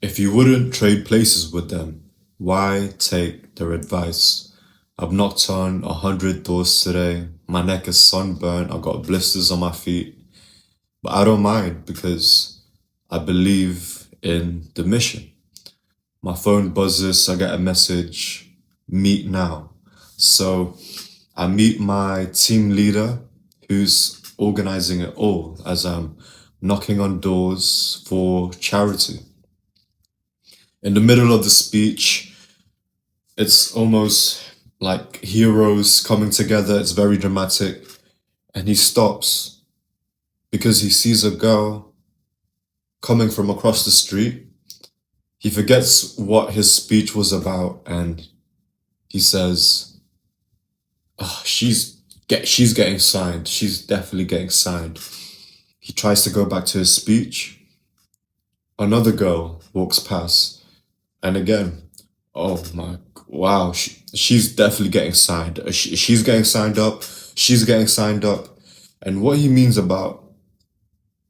If you wouldn't trade places with them, why take their advice? I've knocked on 100 doors today. My neck is sunburnt. I've got blisters on my feet. But I don't mind because I believe in the mission. My phone buzzes. I get a message, meet now. So I meet my team leader who's organizing it all as I'm knocking on doors for charity. In the middle of the speech, it's almost like heroes coming together. It's very dramatic. And he stops because he sees a girl coming from across the street. He forgets what his speech was about and he says, oh, she's getting signed. She's definitely getting signed. He tries to go back to his speech. Another girl walks past and again, oh my, wow, she's definitely getting signed. She's getting signed up. She's getting signed up. And what he means about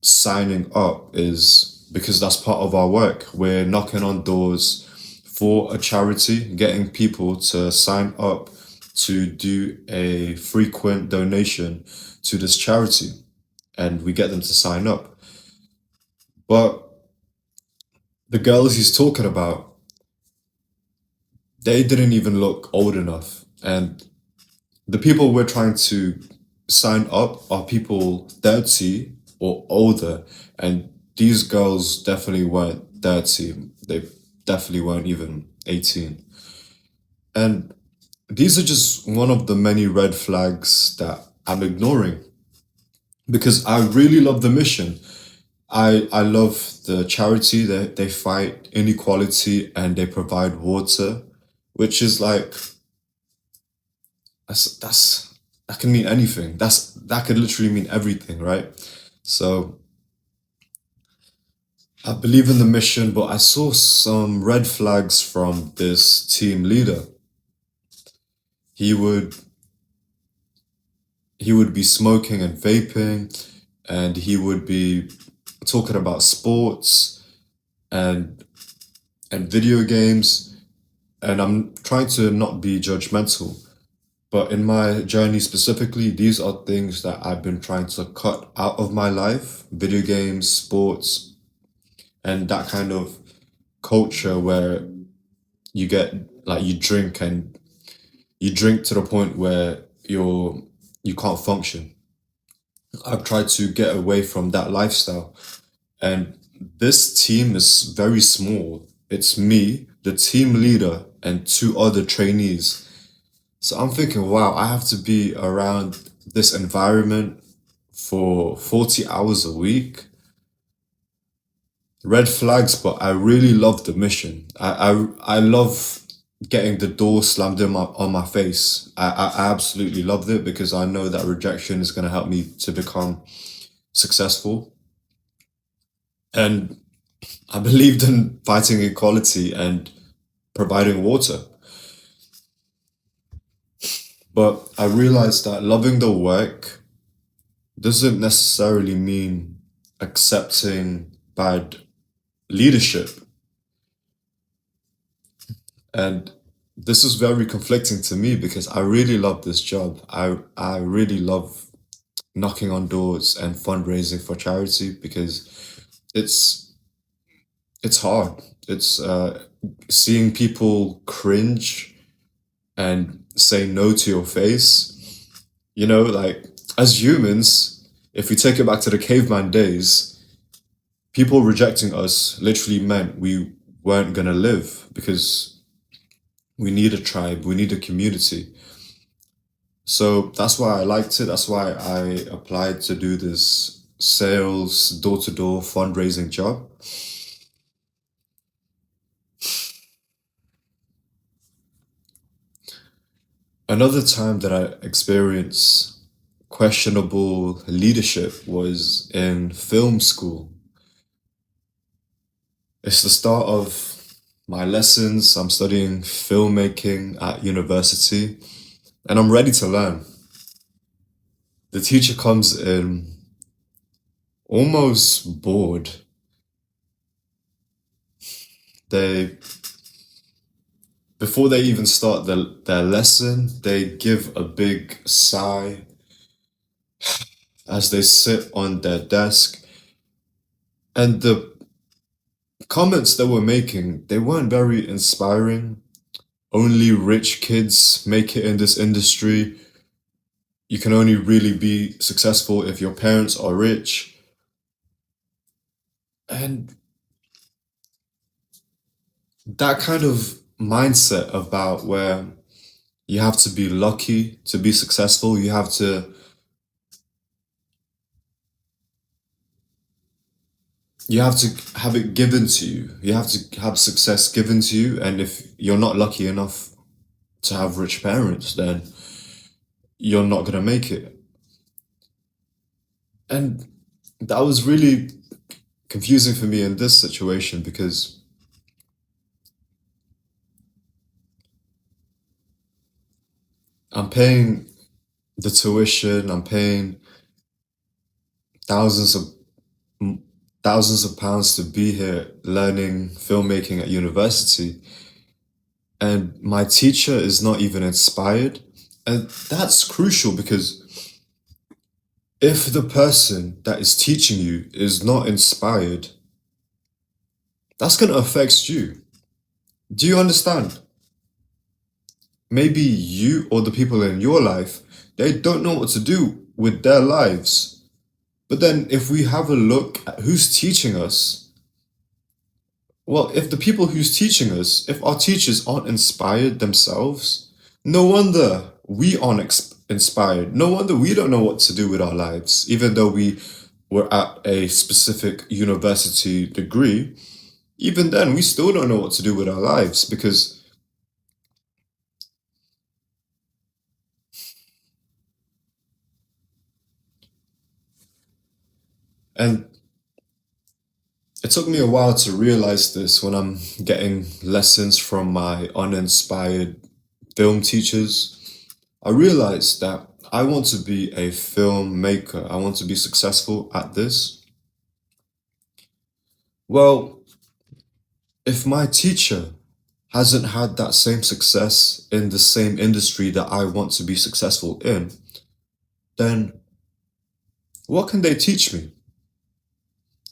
signing up is because that's part of our work. We're knocking on doors for a charity, getting people to sign up to do a frequent donation to this charity. And we get them to sign up. But the girls he's talking about, they didn't even look old enough. And the people we're trying to sign up are people 30 or older. And these girls definitely weren't 30. They definitely weren't even 18. And these are just one of the many red flags that I'm ignoring because I really love the mission. I love the charity that they fight inequality and they provide water, which is like that's that can mean anything. That could literally mean everything, right? So I believe in the mission, but I saw some red flags from this team leader. He would he would be smoking and vaping, and he would be talking about sports and video games. And I'm trying to not be judgmental, but in my journey specifically, these are things that I've been trying to cut out of my life: video games, sports, and that kind of culture where you get like you drink to the point where you can't function. I've tried to get away from that lifestyle. And this team is very small. It's me, the team leader, and two other trainees. So I'm thinking, wow, I have to be around this environment for 40 hours a week. Red flags, but I really love the mission. I love getting the door slammed on my face. I absolutely loved it because I know that rejection is going to help me to become successful. And I believed in fighting equality and providing water. But I realized that loving the work doesn't necessarily mean accepting bad leadership. And this is very conflicting to me because I really love this job. I really love knocking on doors and fundraising for charity because it's it's hard. It's seeing people cringe and say no to your face. You know, like as humans, if we take it back to the caveman days, people rejecting us literally meant we weren't gonna live because we need a tribe, we need a community. So that's why I liked it. That's why I applied to do this sales, door to door fundraising job. Another time that I experienced questionable leadership was in film school. It's the start of my lessons. I'm studying filmmaking at university and I'm ready to learn. The teacher comes in almost bored. They before they even start their lesson, they give a big sigh as they sit on their desk. And the comments they were making, they weren't very inspiring. Only rich kids make it in this industry. You can only really be successful if your parents are rich. And that kind of mindset about where you have to be lucky to be successful, you have to have it given to you. You have to have success given to you, and if you're not lucky enough to have rich parents, then you're not going to make it. And that was really confusing for me in this situation because I'm paying the tuition, I'm paying thousands of thousands of pounds to be here learning filmmaking at university, and my teacher is not even inspired. And that's crucial because if the person that is teaching you is not inspired, that's going to affect you. Do you understand? Maybe you or the people in your life, they don't know what to do with their lives. But then if we have a look at who's teaching us, well, if the people who's teaching us, if our teachers aren't inspired themselves, no wonder we aren't inspired. No wonder we don't know what to do with our lives, even though we were at a specific university degree. Even then, we still don't know what to do with our lives because, and it took me a while to realize this when I'm getting lessons from my uninspired film teachers. I realized that I want to be a filmmaker. I want to be successful at this. Well, if my teacher hasn't had that same success in the same industry that I want to be successful in, then what can they teach me?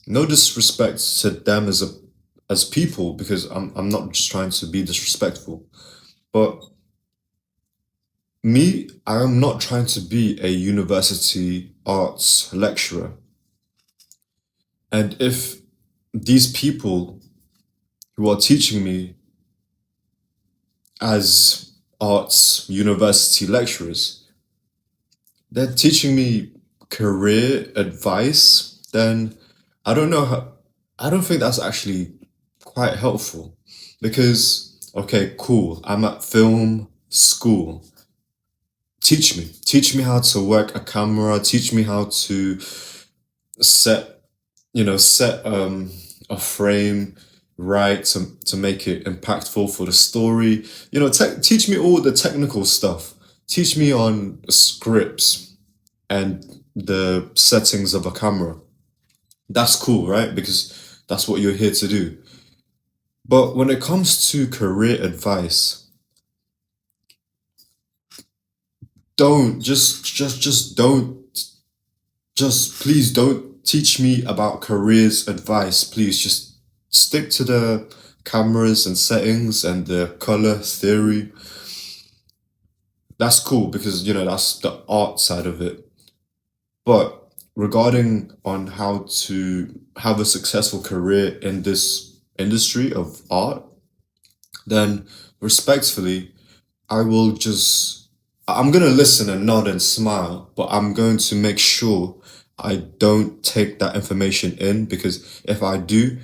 No disrespect to them as people, because I'm not just trying to be disrespectful, but me, I am not trying to be a university arts lecturer. And if these people who are teaching me as arts university lecturers, they're teaching me career advice, then I don't know how, I don't think that's actually quite helpful. Because, okay, cool, I'm at film school. Teach me how to work a camera, teach me how to set, set a frame right to make it impactful for the story. Teach me all the technical stuff. Teach me on scripts and the settings of a camera. That's cool, right? Because that's what you're here to do. But when it comes to career advice, don't just don't just please don't teach me about careers advice. Please just stick to the cameras and settings and the color theory. That's cool because that's the art side of it. But regarding on how to have a successful career in this industry of art, then respectfully, I will just, I'm going to listen and nod and smile, but I'm going to make sure I don't take that information in, because if I do,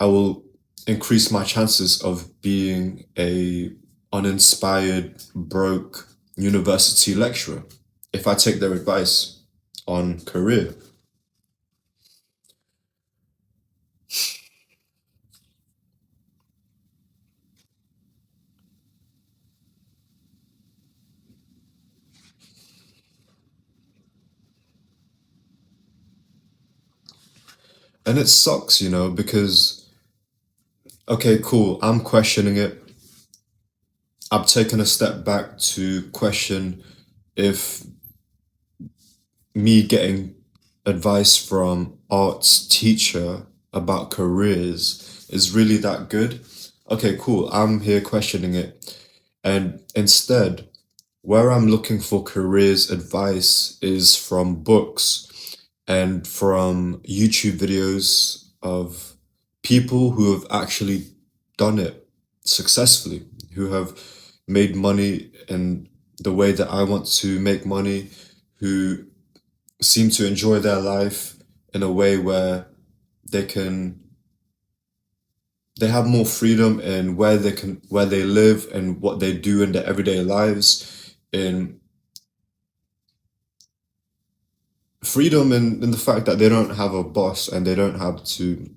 I will increase my chances of being a uninspired, broke university lecturer if I take their advice on career. And it sucks, because Okay, cool. I'm questioning it. I've taken a step back to question if me getting advice from arts teacher about careers is really that good. Okay, cool. I'm here questioning it. And instead, where I'm looking for careers advice is from books and from YouTube videos of people who have actually done it successfully, who have made money in the way that I want to make money, who seem to enjoy their life in a way where they can they have more freedom in where they live and what they do in their everyday lives, in freedom in the fact that they don't have a boss and they don't have to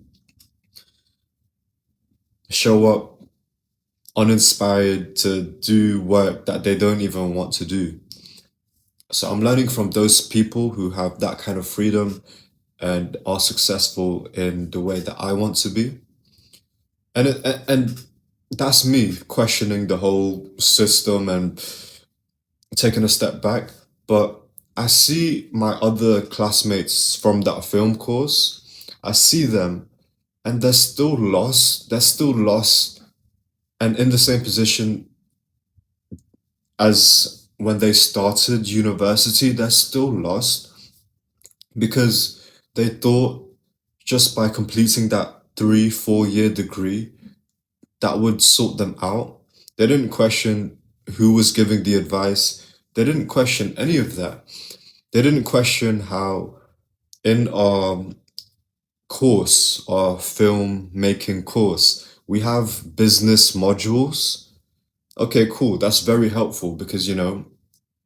show up uninspired to do work that they don't even want to do. So I'm learning from those people who have that kind of freedom and are successful in the way that I want to be. And that's me questioning the whole system and taking a step back. But I see my other classmates from that film course. I see them and they're still lost. They're still lost and in the same position as when they started university. They're still lost because they thought just by completing that 3 4 year degree that would sort them out. They didn't question who was giving the advice. They didn't question any of that. They didn't question how in our course, our film making course, we have business modules. Okay, cool. That's very helpful because,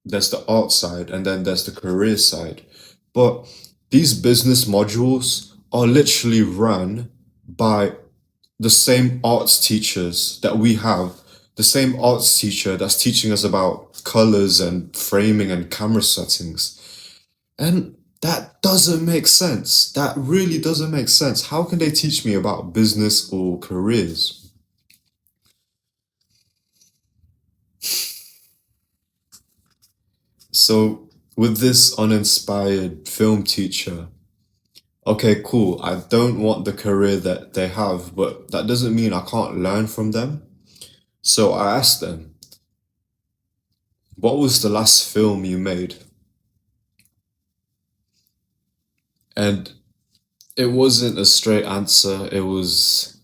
there's the art side and then there's the career side. But these business modules are literally run by the same arts teachers that we have, the same arts teacher that's teaching us about colors and framing and camera settings. And that doesn't make sense. That really doesn't make sense. How can they teach me about business or careers? So, with this uninspired film teacher, okay, cool. I don't want the career that they have, but that doesn't mean I can't learn from them. So I asked them, what was the last film you made? And it wasn't a straight answer. It was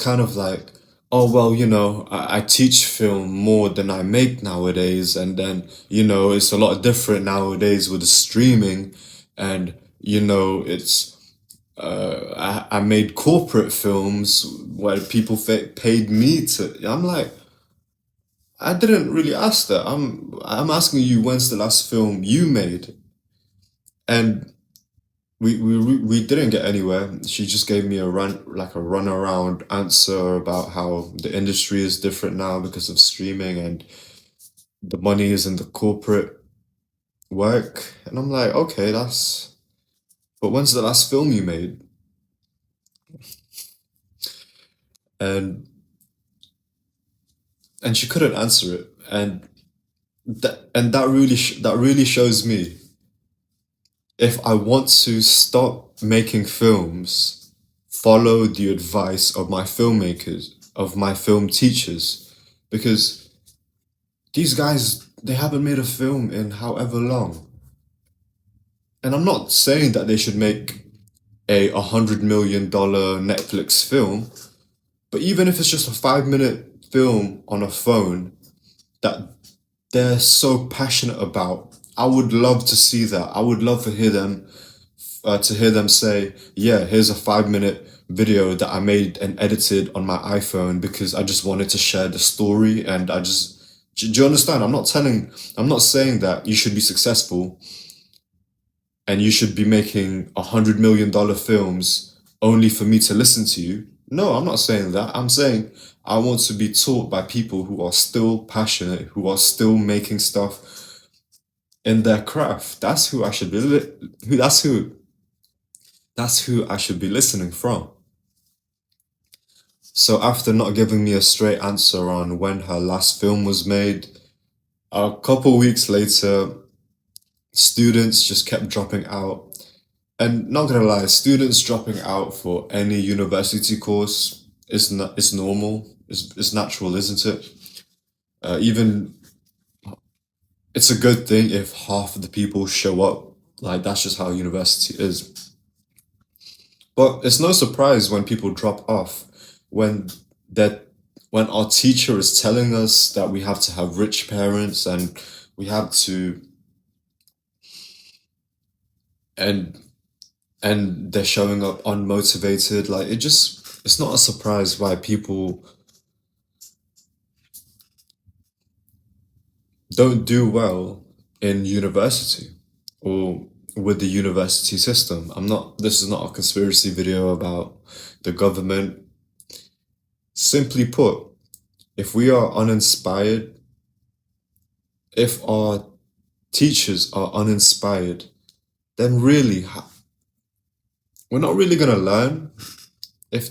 kind of like, oh well, I teach film more than I make nowadays, and then it's a lot different nowadays with the streaming, and it's I made corporate films where people paid me to. I'm like, I didn't really ask that. I'm asking you, when's the last film you made? And we didn't get anywhere. She just gave me a run around answer about how the industry is different now because of streaming and the money is in the corporate work. And I'm like, okay, but when's the last film you made? And she couldn't answer it. And that really shows me, if I want to stop making films, follow the advice of my filmmakers, of my film teachers, because these guys, they haven't made a film in however long. And I'm not saying that they should make $100 million Netflix film, but even if it's just a 5 minute film on a phone that they're so passionate about, I would love to see that. I would love to hear them say, "Yeah, here's a 5 minute video that I made and edited on my iPhone because I just wanted to share the story." And do you understand? I'm not saying that you should be successful and you should be making $100 million films only for me to listen to you. No, I'm not saying that. I'm saying I want to be taught by people who are still passionate, who are still making stuff in their craft. That's who I should be. That's who That's who I should be listening from. So after not giving me a straight answer on when her last film was made, a couple weeks later, students just kept dropping out. And not gonna lie, students dropping out for any university course is not is normal. It's natural, isn't it? Even it's a good thing if half of the people show up. Like that's just how university is. But it's no surprise when people drop off when that when our teacher is telling us that we have to have rich parents and we have to and and they're showing up unmotivated. Like it's not a surprise why people don't do well in university or with the university system. This is not a conspiracy video about the government. Simply put, if we are uninspired, if our teachers are uninspired, then really, we're not really going to learn. If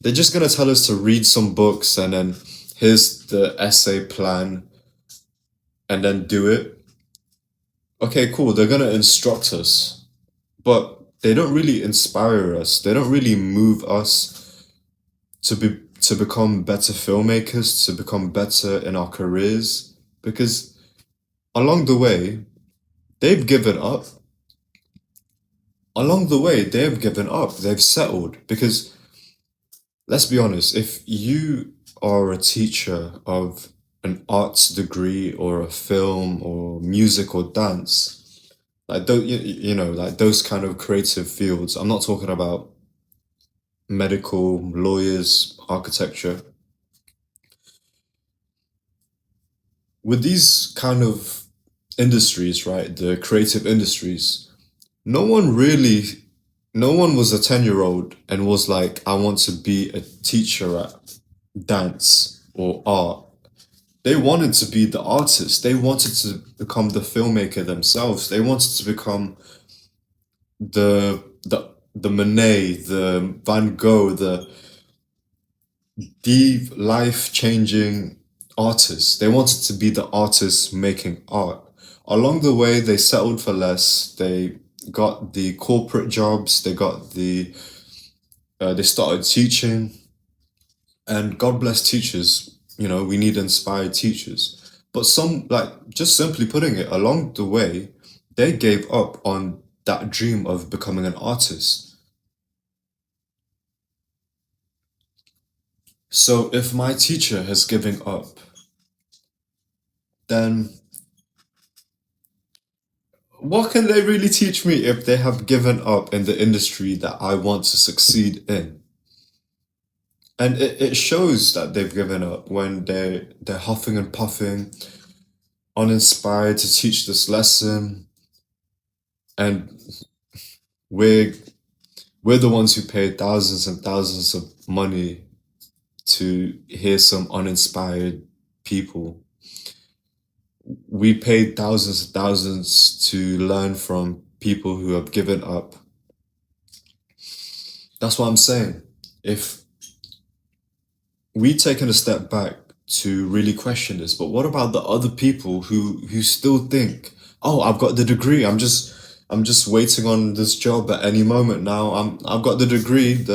they're just going to tell us to read some books and then here's the essay plan and then do it. Okay, cool. They're going to instruct us, but they don't really inspire us. They don't really move us to become better filmmakers, to become better in our careers because along the way, they've given up. Along the way, they've given up. They've settled because let's be honest, if you are a teacher of an arts degree or a film or music or dance, like you know, like those kind of creative fields. I'm not talking about medical, lawyers, architecture. With these kind of industries, right, the creative industries, no one really, no one was a 10-year-old and was like, I want to be a teacher at dance or art. They wanted to be the artist. They wanted to become the filmmaker themselves. They wanted to become the Monet, the Van Gogh, the deep life-changing artists. They wanted to be the artists making art. Along the way, they settled for less. They got the corporate jobs. They started teaching, and God bless teachers. You know, we need inspired teachers. But some, like, just simply putting it, along the way, they gave up on that dream of becoming an artist. So if my teacher has given up, then what can they really teach me if they have given up in the industry that I want to succeed in? And it shows that they've given up when they're huffing and puffing, uninspired to teach this lesson, and we're we're the ones who pay thousands and thousands of money to hear some uninspired people. We paid thousands and thousands to learn from people who have given up. That's what I'm saying. If we taken a step back to really question this, but what about the other people who still think, oh, I've got the degree. I'm just waiting on this job at any moment now. I've got the degree.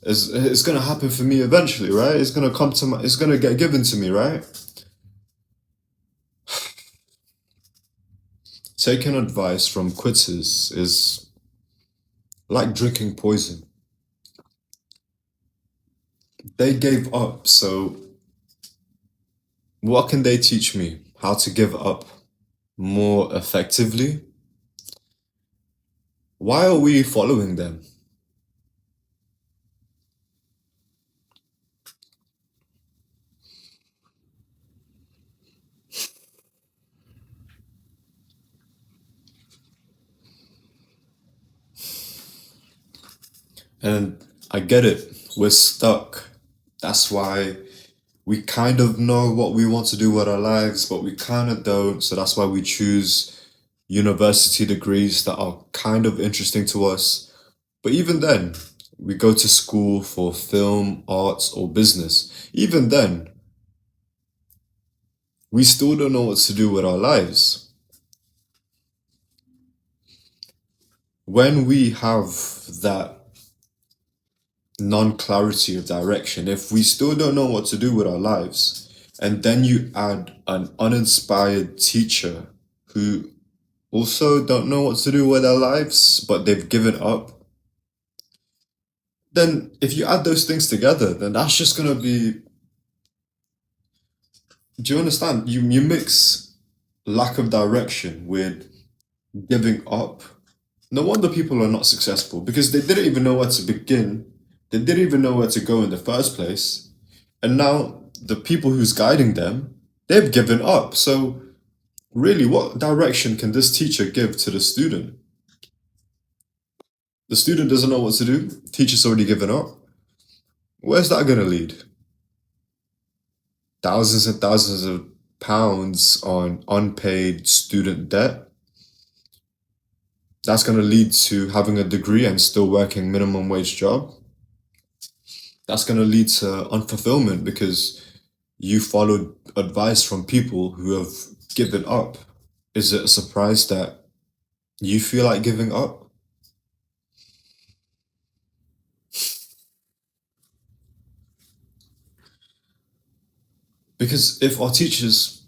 It's gonna happen for me eventually, right? It's gonna get given to me, right? Taking advice from quitters is like drinking poison. They gave up, so what can they teach me? How to give up more effectively? Why are we following them? And I get it, we're stuck. That's why we kind of know what we want to do with our lives, but we kind of don't. So that's why we choose university degrees that are kind of interesting to us, But even then, we go to school for film, arts, or business. Even then, we still don't know what to do with our lives. When we have that non-clarity of direction, if we still don't know what to do with our lives, and then you add an uninspired teacher who also don't know what to do with their lives, but they've given up, then if you add those things together, then that's just gonna be. Do you understand? You mix lack of direction with giving up. No wonder people are not successful because they didn't even know where to begin. They didn't even know where to go in the first place. And now the people who's guiding them, they've given up. So really, what direction can this teacher give to the student? The student doesn't know what to do. Teacher's already given up. Where's that going to lead? Thousands and thousands of pounds on unpaid student debt. That's going to lead to having a degree and still working minimum wage job. That's going to lead to unfulfillment because you followed advice from people who have given up. Is it a surprise that you feel like giving up? Because if our teachers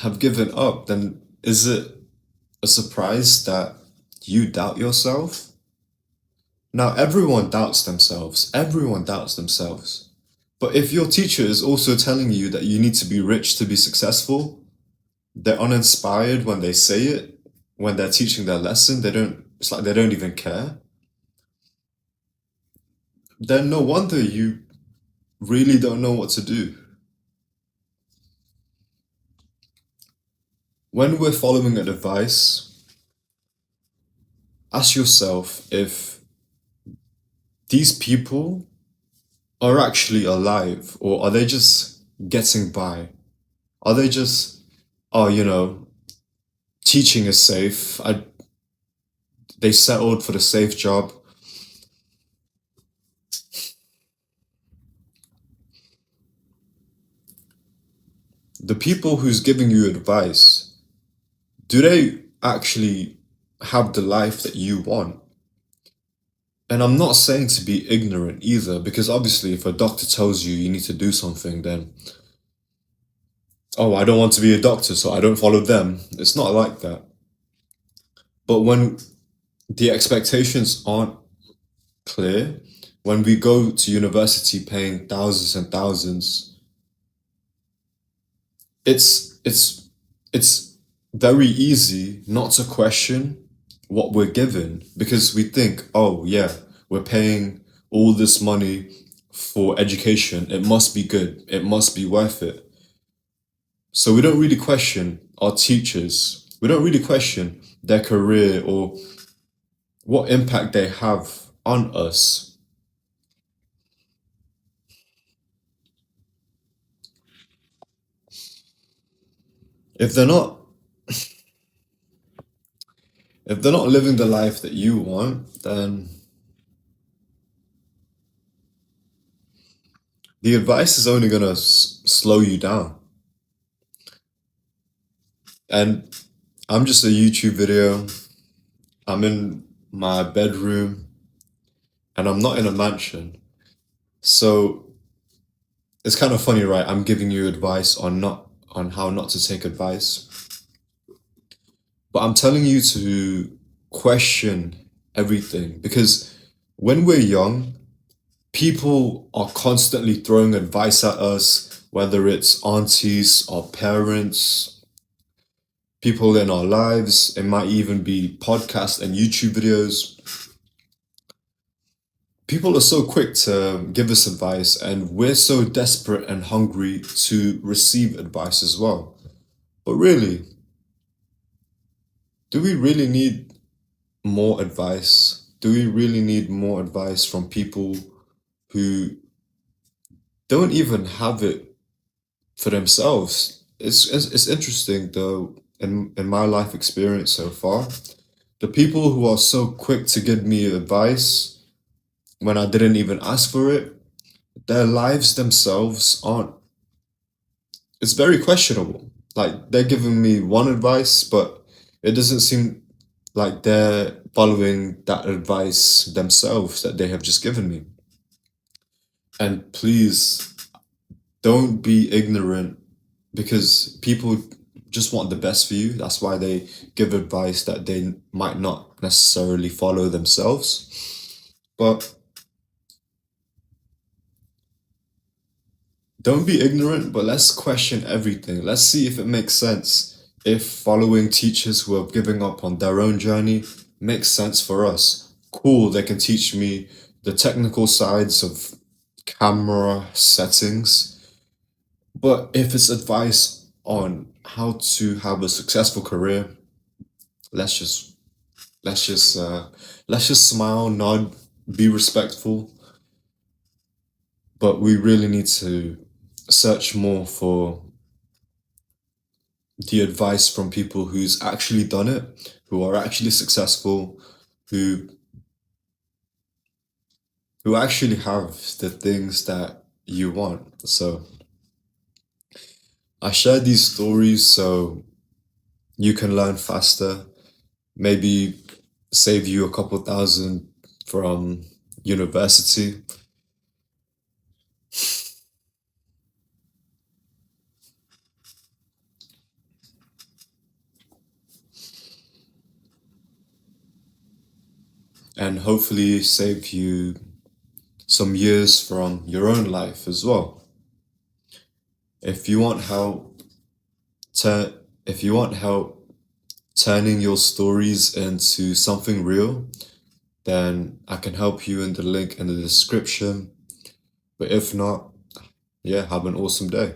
have given up, then is it a surprise that you doubt yourself? Now, everyone doubts themselves. Everyone doubts themselves. But if your teacher is also telling you that you need to be rich to be successful, they're uninspired when they say it, when they're teaching their lesson, it's like they don't even care. Then no wonder you really don't know what to do. When we're following an advice, ask yourself if these people are actually alive or are they just getting by? Are they just, oh, teaching is safe. They settled for the safe job. The people who's giving you advice, do they actually have the life that you want? And I'm not saying to be ignorant either, because obviously if a doctor tells you you need to do something, then, oh, I don't want to be a doctor, so I don't follow them. It's not like that. But when the expectations aren't clear, when we go to university paying thousands and thousands, it's very easy not to question what we're given because we think, oh yeah, we're paying all this money for education. It must be good. It must be worth it. So we don't really question our teachers. We don't really question their career or what impact they have on us. If they're not if they're not living the life that you want, then the advice is only going to slow you down. And I'm just a YouTube video. I'm in my bedroom and I'm not in a mansion. So it's kind of funny, right? I'm giving you advice on how not to take advice. But I'm telling you to question everything because when we're young, people are constantly throwing advice at us, whether it's aunties or parents, people in our lives. It might even be podcasts and YouTube videos. People are so quick to give us advice, and we're so desperate and hungry to receive advice as well. But really, do we really need more advice? Do we really need more advice from people who don't even have it for themselves? It's interesting though, in my life experience so far, The people who are so quick to give me advice when I didn't even ask for it, their lives themselves aren't. It's very questionable. Like they're giving me one advice, but it doesn't seem like they're following that advice themselves that they have just given me. And please don't be ignorant because people just want the best for you. That's why they give advice that they might not necessarily follow themselves. But don't be ignorant, but let's question everything. Let's see if it makes sense. If following teachers who are giving up on their own journey makes sense for us. Cool, they can teach me the technical sides of camera settings. But if it's advice on how to have a successful career, let's just let's just uh let's just smile, nod, be respectful. But we really need to search more for the advice from people who's actually done it, who are actually successful, who who actually have the things that you want. So I share these stories so you can learn faster, maybe save you a couple thousand from university. And hopefully save you some years from your own life as well. If you want help, turn if you want help turning your stories into something real, then I can help you in the link in the description. But if not, yeah, have an awesome day.